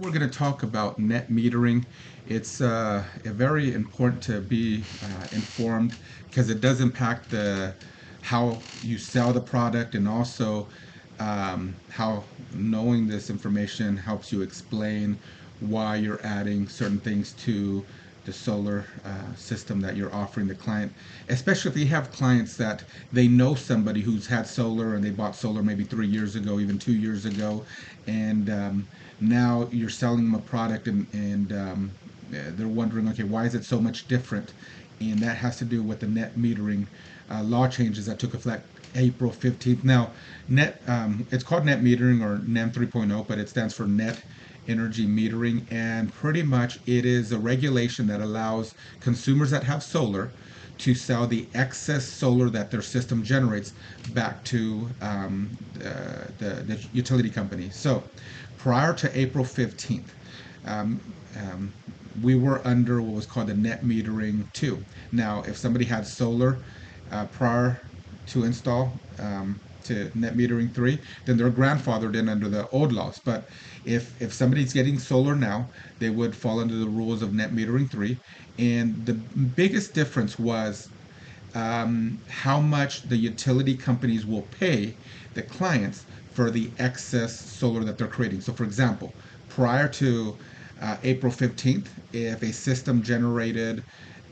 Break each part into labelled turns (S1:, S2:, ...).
S1: We're going to talk about net metering. It's very important to be informed because it does impact the how you sell the product, and also how knowing this information helps you explain why you're adding certain things to the solar system that you're offering the client, especially if you have clients that they know somebody who's had solar and they bought solar maybe 3 years ago, even 2 years ago, and now you're selling them a product, and they're wondering, okay, why is it so much different? And that has to do with the net metering law changes that took effect April 15th. Now, it's called net metering or NEM 3.0, but it stands for net energy metering, and pretty much it is a regulation that allows consumers that have solar to sell the excess solar that their system generates back to the utility company. So prior to April 15th, um, um, we were under what was called the net metering 2. Now, if somebody had solar prior to install to net metering 3, then they're grandfathered in under the old laws. But if somebody's getting solar now, they would fall under the rules of net metering 3. And the biggest difference was how much the utility companies will pay the clients for the excess solar that they're creating. So, for example, prior to April 15th, if a system generated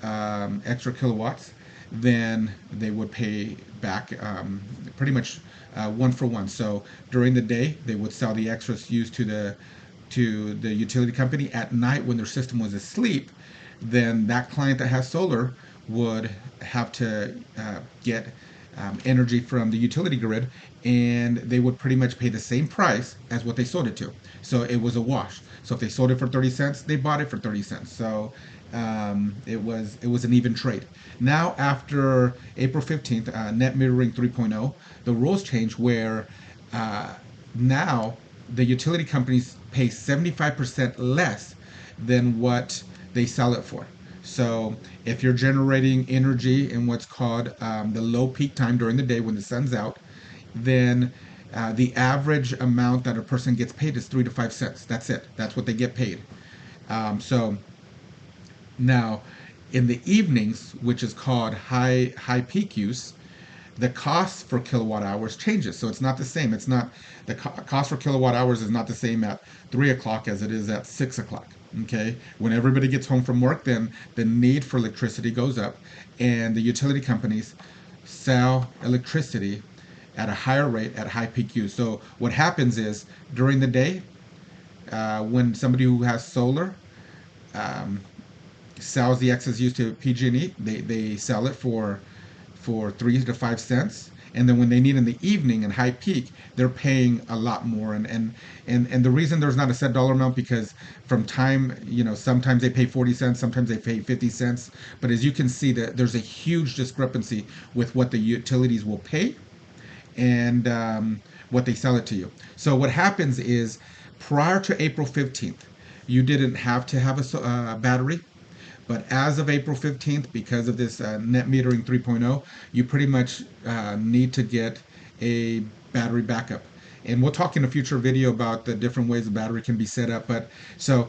S1: extra kilowatts, then they would pay back pretty much one for one. So during the day, they would sell the extras used to the utility company. At night, when their system was asleep, then that client that has solar would have to get energy from the utility grid, and they would pretty much pay the same price as what they sold it to. So it was a wash. So if they sold it for 30 cents, they bought it for 30 cents. So it was an even trade. Now after April 15th, net metering 3.0, the rules change where uh, now the utility companies pay 75% less than what they sell it for. So if you're generating energy in what's called the low peak time during the day when the sun's out, then the average amount that a person gets paid is 3 to 5 cents. That's it. That's what they get paid. So now, in the evenings, which is called high peak use, the cost for kilowatt hours changes. So it's not the same. It's not the cost for kilowatt hours is not the same at 3 o'clock as it is at 6 o'clock. Okay, when everybody gets home from work, then the need for electricity goes up, and the utility companies sell electricity at a higher rate at high peak use. So what happens is during the day, when somebody who has solar um, sells the excess used to PG&E, they sell it for 3 to 5 cents. And then when they need in the evening and high peak, they're paying a lot more. And the reason there's not a set dollar amount because from time, sometimes they pay 40 cents, sometimes they pay 50 cents. But as you can see, that there's a huge discrepancy with what the utilities will pay and what they sell it to you. So what happens is prior to April 15th, you didn't have to have a battery. But as of April 15th, because of this net metering 3.0, you pretty much need to get a battery backup. And we'll talk in a future video about the different ways the battery can be set up. But so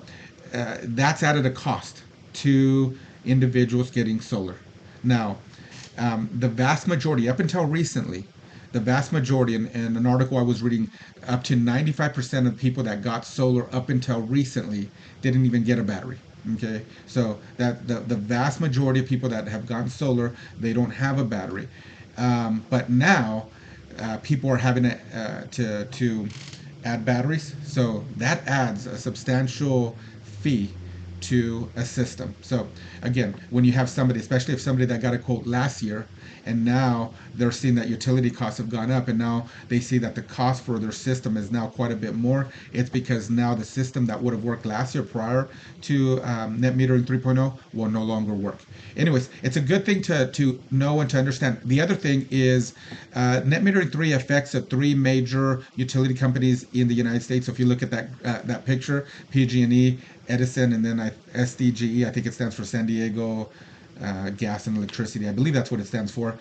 S1: that's added a cost to individuals getting solar. Now, the vast majority, up until recently, the vast majority, in an article I was reading, up to 95% of people that got solar up until recently didn't even get a battery. Okay, so that the vast majority of people that have gotten solar, they don't have a battery. But now people are having to add batteries, so that adds a substantial fee to a system. So again, when you have somebody, especially if somebody that got a quote last year, and now they're seeing that utility costs have gone up, and now they see that the cost for their system is now quite a bit more. It's because now the system that would have worked last year prior to net metering 3.0 will no longer work. Anyways, it's a good thing to know and to understand. The other thing is net metering 3 affects the three major utility companies in the United States. So if you look at that picture, PG&E, Edison, and then SDGE, I think it stands for San Diego Gas and Electricity. I believe that's what it stands for.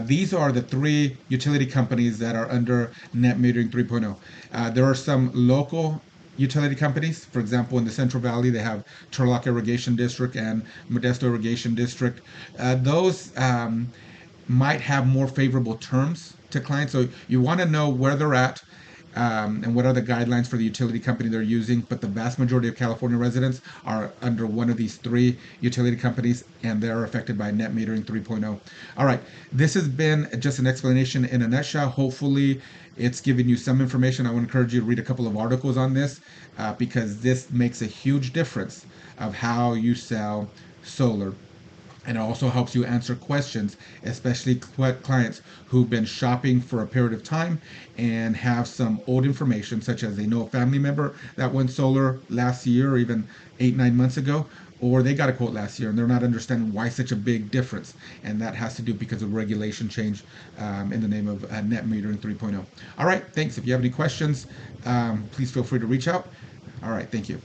S1: These are the three utility companies that are under net metering 3.0. There are some local utility companies. For example, in the Central Valley, they have Turlock Irrigation District and Modesto Irrigation District. Those might have more favorable terms to clients. So you want to know where they're at, and what are the guidelines for the utility company they're using. But the vast majority of California residents are under one of these three utility companies, and they're affected by net metering 3.0. All right, this has been just an explanation in a nutshell. Hopefully, it's given you some information. I would encourage you to read a couple of articles on this, because this makes a huge difference of how you sell solar, and it also helps you answer questions, especially clients who've been shopping for a period of time and have some old information, such as they know a family member that went solar last year or even 8, 9 months ago, or they got a quote last year and they're not understanding why such a big difference. And that has to do because of regulation change, in the name of net metering 3.0. All right, thanks. If you have any questions, please feel free to reach out. All right, thank you.